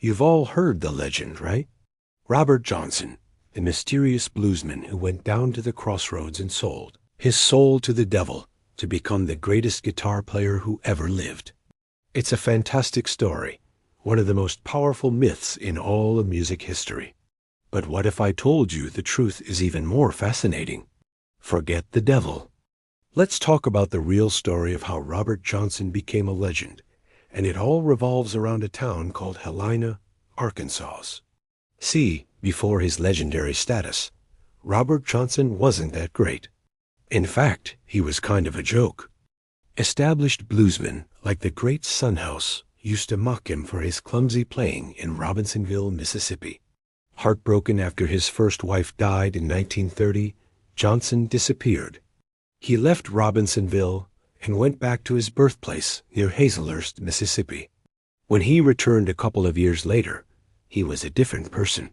You've all heard the legend, right? Robert Johnson, the mysterious bluesman who went down to the crossroads and sold his soul to the devil to become the greatest guitar player who ever lived. It's a fantastic story, one of the most powerful myths in all of music history. But what if I told you the truth is even more fascinating? Forget the devil. Let's talk about the real story of how Robert Johnson became a legend, and it all revolves around a town called Helena, Arkansas. See, before his legendary status, Robert Johnson wasn't that great. In fact, he was kind of a joke. Established bluesmen like the great Son House used to mock him for his clumsy playing in Robinsonville, Mississippi. Heartbroken after his first wife died in 1930, Johnson disappeared. He left Robinsonville and went back to his birthplace near Hazelhurst, Mississippi. When he returned a couple of years later, he was a different person.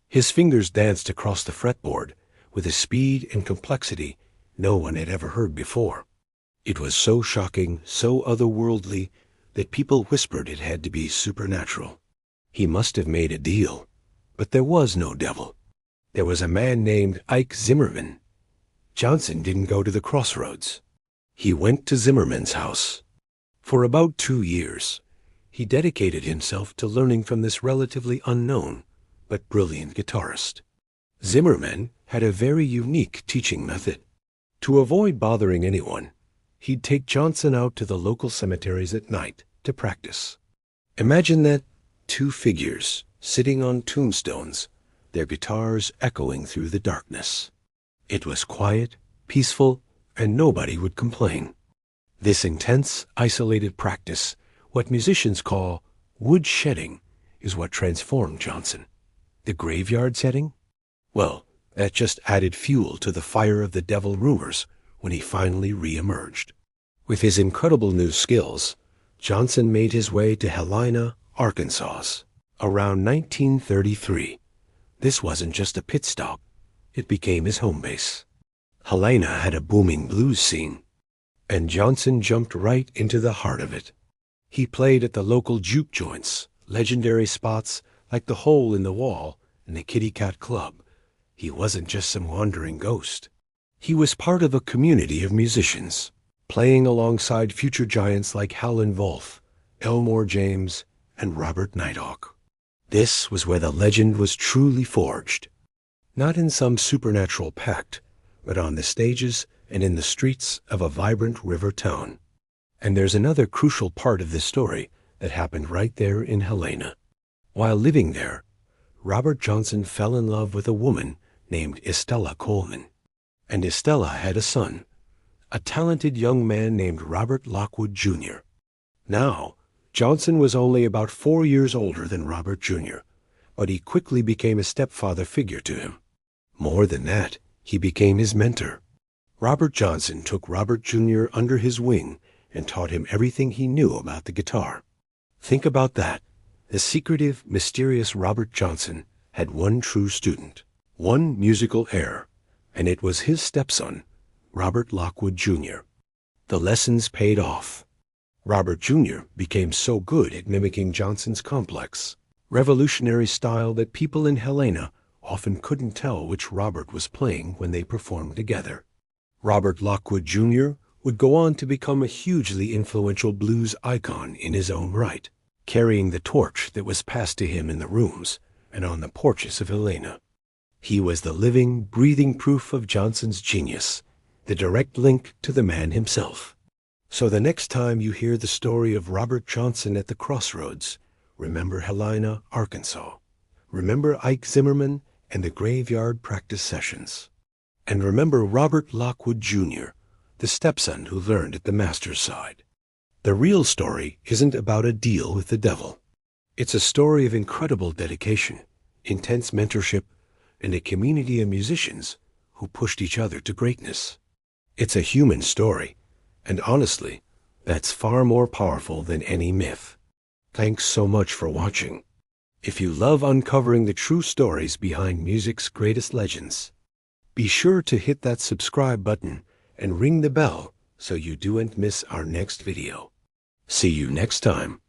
His fingers danced across the fretboard with a speed and complexity no one had ever heard before. It was so shocking, so otherworldly, that people whispered it had to be supernatural. He must have made a deal. But there was no devil. There was a man named Ike Zimmerman. Johnson didn't go to the crossroads. He went to Zimmerman's house. For about 2 years, he dedicated himself to learning from this relatively unknown but brilliant guitarist. Zimmerman had a very unique teaching method. To avoid bothering anyone, he'd take Johnson out to the local cemeteries at night to practice. Imagine that, 2 figures sitting on tombstones, their guitars echoing through the darkness. It was quiet, peaceful, and nobody would complain. This intense, isolated practice, what musicians call wood shedding, is what transformed Johnson. The graveyard setting? Well, that just added fuel to the fire of the devil rumors when he finally re-emerged. With his incredible new skills, Johnson made his way to Helena, Arkansas, around 1933. This wasn't just a pit stop. It became his home base. Helena had a booming blues scene, and Johnson jumped right into the heart of it. He played at the local juke joints, legendary spots like the Hole in the Wall and the Kitty Cat Club. He wasn't just some wandering ghost. He was part of a community of musicians, playing alongside future giants like Howlin' Wolf, Elmore James, and Robert Nighthawk. This was where the legend was truly forged. Not in some supernatural pact, but on the stages and in the streets of a vibrant river town. And there's another crucial part of this story that happened right there in Helena. While living there, Robert Johnson fell in love with a woman named Estella Coleman. And Estella had a son, a talented young man named Robert Lockwood Jr. Now, Johnson was only about 4 years older than Robert Jr., but he quickly became a stepfather figure to him. More than that, he became his mentor. Robert Johnson took Robert Jr. under his wing and taught him everything he knew about the guitar. Think about that. The secretive, mysterious Robert Johnson had one true student, one musical heir, and it was his stepson, Robert Lockwood Jr. The lessons paid off. Robert Jr. became so good at mimicking Johnson's complex, revolutionary style that people in Helena often couldn't tell which Robert was playing when they performed together. Robert Lockwood Jr. would go on to become a hugely influential blues icon in his own right, carrying the torch that was passed to him in the rooms and on the porches of Helena. He was the living, breathing proof of Johnson's genius, the direct link to the man himself. So the next time you hear the story of Robert Johnson at the crossroads, remember Helena, Arkansas. Remember Ike Zimmerman and the graveyard practice sessions. And remember Robert Lockwood Jr., the stepson who learned at the master's side. The real story isn't about a deal with the devil. It's a story of incredible dedication, intense mentorship, and a community of musicians who pushed each other to greatness. It's a human story, and honestly, that's far more powerful than any myth. Thanks so much for watching. If you love uncovering the true stories behind music's greatest legends, be sure to hit that subscribe button and ring the bell so you don't miss our next video. See you next time.